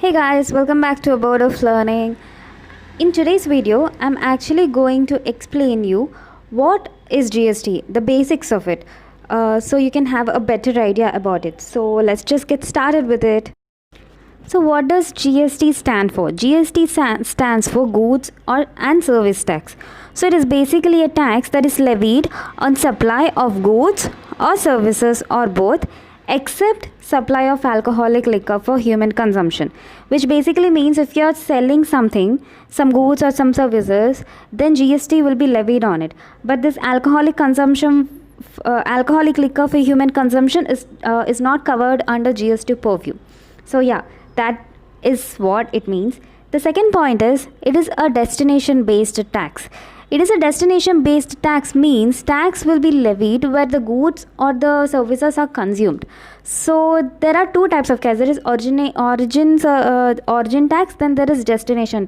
Hey guys, welcome back to Abode of Learning. In today's video, I'm actually going to explain you what is GST, the basics of it, so you can have a better idea about it. So let's just get started with it. So what does GST stand for? GST stands for Goods and Service Tax. So it is basically a tax that is levied on supply of goods or services or both, except supply of alcoholic liquor for human consumption, which basically means if you're selling something, some goods or some services, then GST will be levied on it. But this alcoholic liquor for human consumption is not covered under GST purview. So yeah, that is what it means. The second point is it is a destination based tax. It is a destination based tax means tax will be levied where the goods or the services are consumed. So there are two types of tax. There is origin tax, then there is destination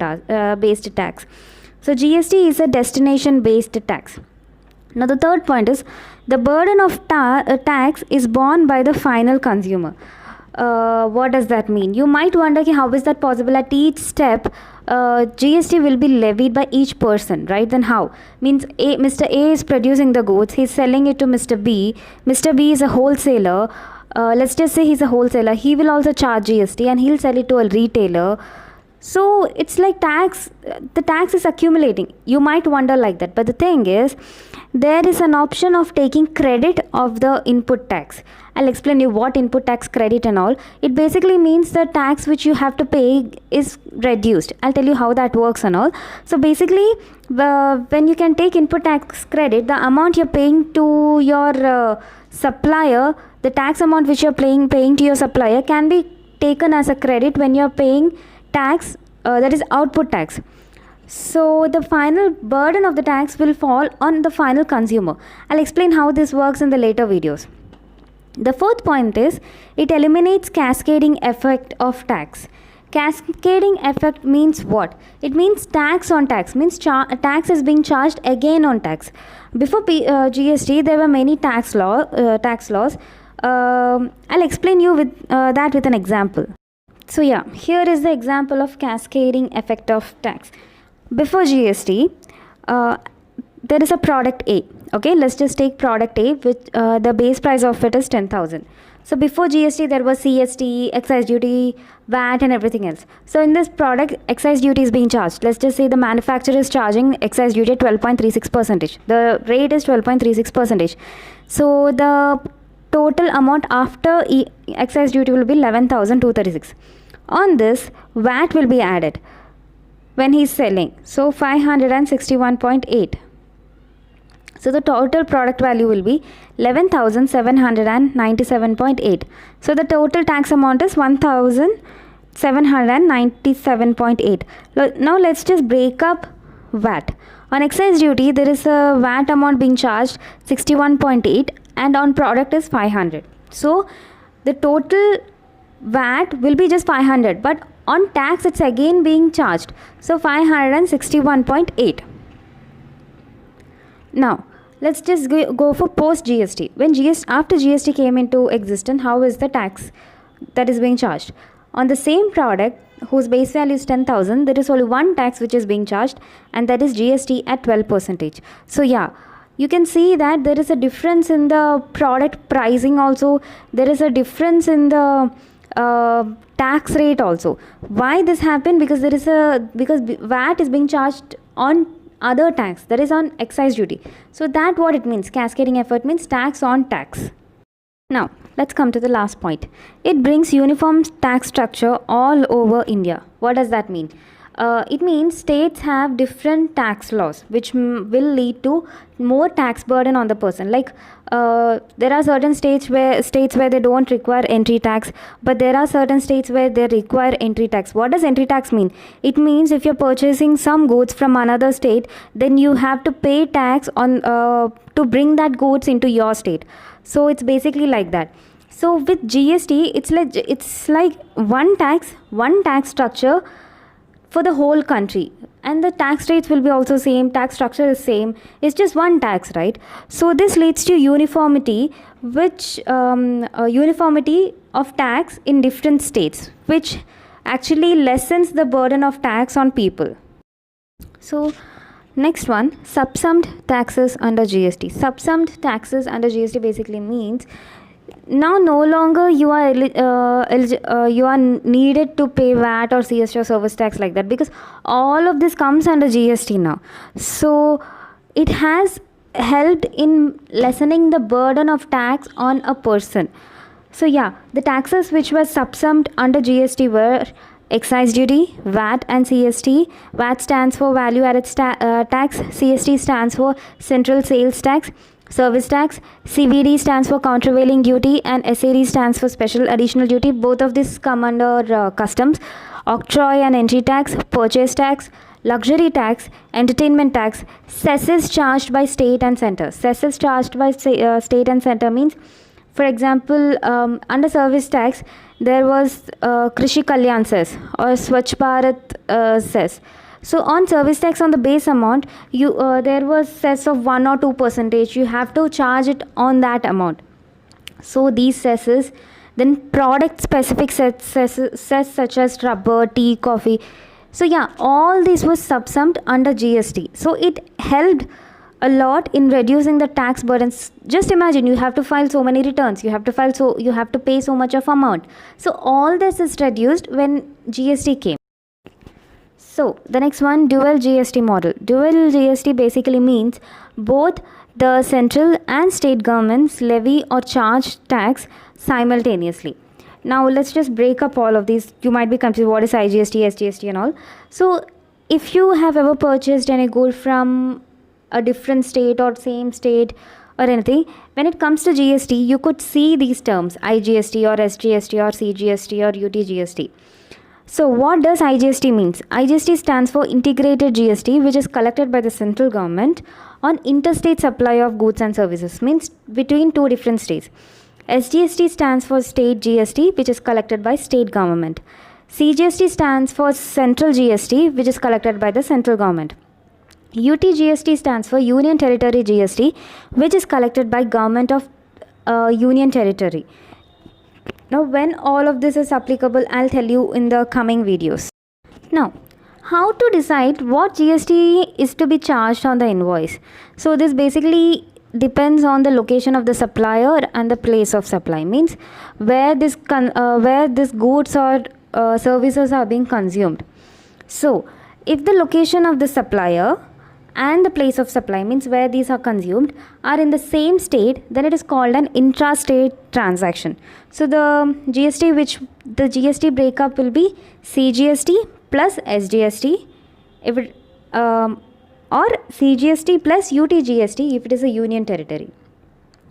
based tax. So GST is a destination based tax. Now the third point is the burden of tax is borne by the final consumer. What does that mean? You might wonder how is that possible? At each step GST will be levied by each person, right? Then how? Means Mr. A is producing the goods, he's selling it to Mr. B. Mr. B is a wholesaler. Let's just say he's a wholesaler. He will also charge GST and he'll sell it to a retailer. So it's like the tax is accumulating. You might wonder like that, but the thing is there is an option of taking credit of the input tax. I'll explain you what input tax credit and all. It basically means the tax which you have to pay is reduced. I'll tell you how that works and all. So basically when you can take input tax credit, the amount you're paying to your supplier, the tax amount which you're paying to your supplier can be taken as a credit when you're paying tax, that is output tax. So the final burden of the tax will fall on the final consumer. I'll explain how this works in the later videos. The fourth point is it eliminates cascading effect of tax. Cascading effect means what? It means tax on tax, means tax is being charged again on tax. Before GST there were many tax laws. I'll explain you with that with an example. So yeah, here is the example of cascading effect of tax. Before GST, there is a product A. Okay, let's just take product A, which the base price of it is 10,000. So before GST, there was CST, excise duty, VAT, and everything else. So in this product, excise duty is being charged. Let's just say the manufacturer is charging excise duty at 12.36%. The rate is 12.36%. So the total amount after excise duty will be 11,236. On this, VAT will be added when he is selling. So 561.8. So the total product value will be 11,797.8. So the total tax amount is 1,797.8. Now let's just break up VAT. On excise duty, there is a VAT amount being charged 61.8 and on product is 500. So the total VAT will be just 500, but on tax it's again being charged. So 561.8. Now let's just go for post GST. After GST came into existence, how is the tax that is being charged? On the same product whose base value is 10,000, there is only one tax which is being charged, and that is GST at 12%. So yeah, you can see that there is a difference in the product pricing also. There is a difference in the tax rate also. Why this happened? Because VAT is being charged on other tax, that is on excise duty. So that what it means. Cascading effect means tax on tax. Now let's come to the last point. It brings uniform tax structure all over India. What does that mean? It means states have different tax laws which will lead to more tax burden on the person. Like there are certain states where they don't require entry tax, but there are certain states where they require entry tax. What does entry tax mean? It means if you're purchasing some goods from another state, then you have to pay tax on to bring that goods into your state. So it's basically like that. So with GST, it's like one tax structure for the whole country, and the tax rates will be also same, tax structure is same, it's just one tax, right? So this leads to uniformity, which uniformity of tax in different states, which actually lessens the burden of tax on people. So next one, subsumed taxes under GST. Subsumed taxes under GST basically means now no longer you are needed to pay VAT or CST or service tax like that, because all of this comes under GST now. So it has helped in lessening the burden of tax on a person. So yeah, the taxes which were subsumed under GST were excise duty, VAT and CST. VAT stands for value added tax, CST stands for central sales tax, service tax, CVD stands for countervailing duty, and SAD stands for special additional duty. Both of these come under customs. Octroi and entry tax, purchase tax, luxury tax, entertainment tax, cesses charged by state and center. Cesses charged by state and center means, for example, under service tax, there was Krishi Kalyan cess or Swachh Bharat cess. So on service tax, on the base amount, there was cess of 1 or 2%. You have to charge it on that amount. So these cesses, then product specific cess such as rubber, tea, coffee. So yeah, all this was subsumed under GST. So it helped a lot in reducing the tax burdens. Just imagine, you have to file so many returns, you have to pay so much of amount. So all this is reduced when GST came. So the next one, dual GST model. Dual GST basically means both the central and state governments levy or charge tax simultaneously. Now let's just break up all of these. You might be confused, what is IGST, SGST and all. So if you have ever purchased any good from a different state or same state or anything, when it comes to GST, you could see these terms, IGST or SGST or CGST or UTGST. So what does IGST means? IGST stands for Integrated GST, which is collected by the central government on interstate supply of goods and services, means between two different states. SGST stands for State GST, which is collected by state government. CGST stands for Central GST, which is collected by the central government. UTGST stands for Union Territory GST, which is collected by government of Union Territory. Now when all of this is applicable, I'll tell you in the coming videos. Now, how to decide what GST is to be charged on the invoice? So this basically depends on the location of the supplier and the place of supply, means where this goods or services are being consumed. So if the location of the supplier and the place of supply, means where these are consumed, are in the same state, then it is called an intrastate transaction. So the GST breakup will be CGST plus SGST if it, or CGST plus UTGST if it is a union territory.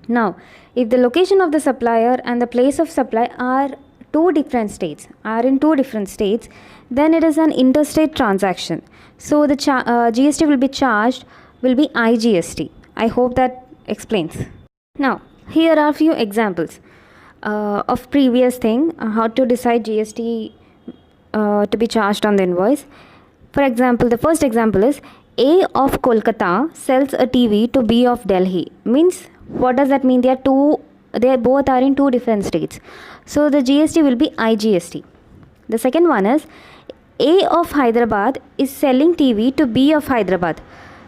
Now if the location of the supplier and the place of supply are in two different states, then it is an interstate transaction. So the GST will be charged will be IGST. I hope that explains. Now here are few examples of previous thing, how to decide GST to be charged on the invoice. For example, the first example is A of Kolkata sells a TV to B of Delhi. Means what does that mean? They both are in two different states. So the GST will be IGST. The second one is A of Hyderabad is selling TV to B of Hyderabad.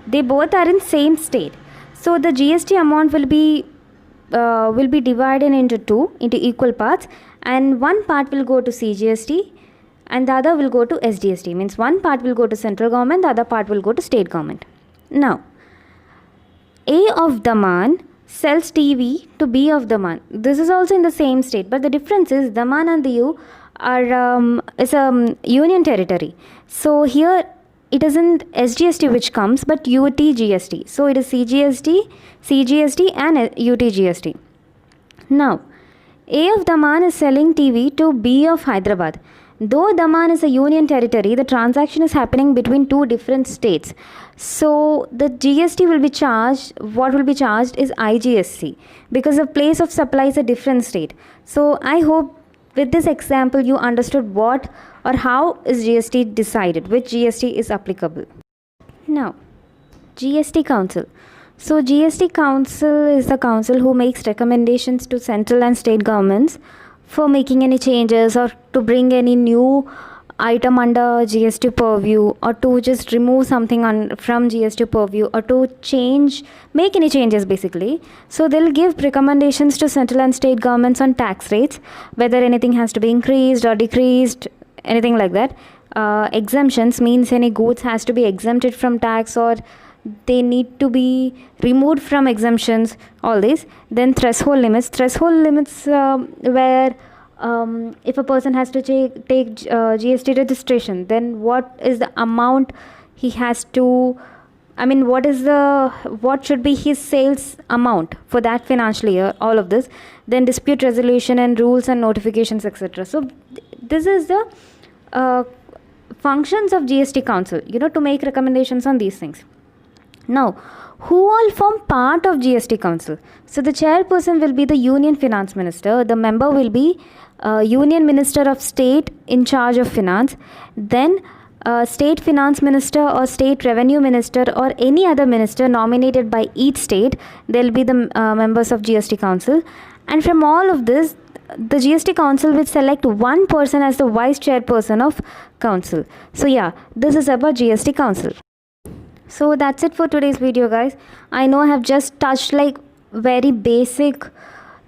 They both are in same state. So the GST amount will be divided into equal parts, and one part will go to CGST and the other will go to SGST. Means one part will go to central government, the other part will go to state government. Now A of Daman sells TV to B of Daman. This is also in the same state, but the difference is Daman and Diu is a union territory. So here it isn't SGST which comes, but UTGST. So it is CGST and UTGST. Now A of Daman is selling TV to B of Hyderabad. Though Daman is a union territory, the transaction is happening between two different states. So the GST will be charged, what will be charged is IGST, because the place of supply is a different state. So I hope with this example you understood what or how is GST decided, which GST is applicable. Now GST Council. So GST Council is the council who makes recommendations to central and state governments for making any changes or to bring any new item under GST purview, or to just remove something from GST purview, or to make any changes basically. So they'll give recommendations to central and state governments on tax rates, whether anything has to be increased or decreased, anything like that. Exemptions means any goods has to be exempted from tax, or they need to be removed from exemptions, all these. Then threshold limits where if a person has to take GST registration, then what is the amount he has to, I mean, what should be his sales amount for that financial year, all of this. Then dispute resolution and rules and notifications, etc. So this is the functions of GST Council, to make recommendations on these things. Now, who all form part of GST Council? So the chairperson will be the Union Finance Minister. The member will be Union Minister of State in charge of finance. Then State Finance Minister or State Revenue Minister or any other minister nominated by each state. They'll be the members of GST Council. And from all of this, the GST Council will select one person as the vice chairperson of council. So yeah, this is about GST Council. So that's it for today's video, guys. I know I have just touched like very basic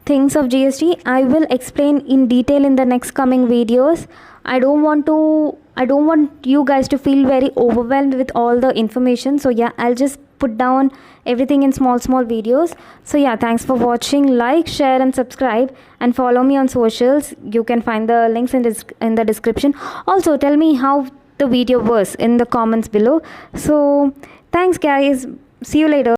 things of GST. I will explain in detail in the next coming videos. I don't want you guys to feel very overwhelmed with all the information. So yeah, I'll just put down everything in small videos. So yeah, thanks for watching. Like, share and subscribe, and follow me on socials. You can find the links in the description. Also, tell me how the video was in the comments below. So thanks guys, see you later.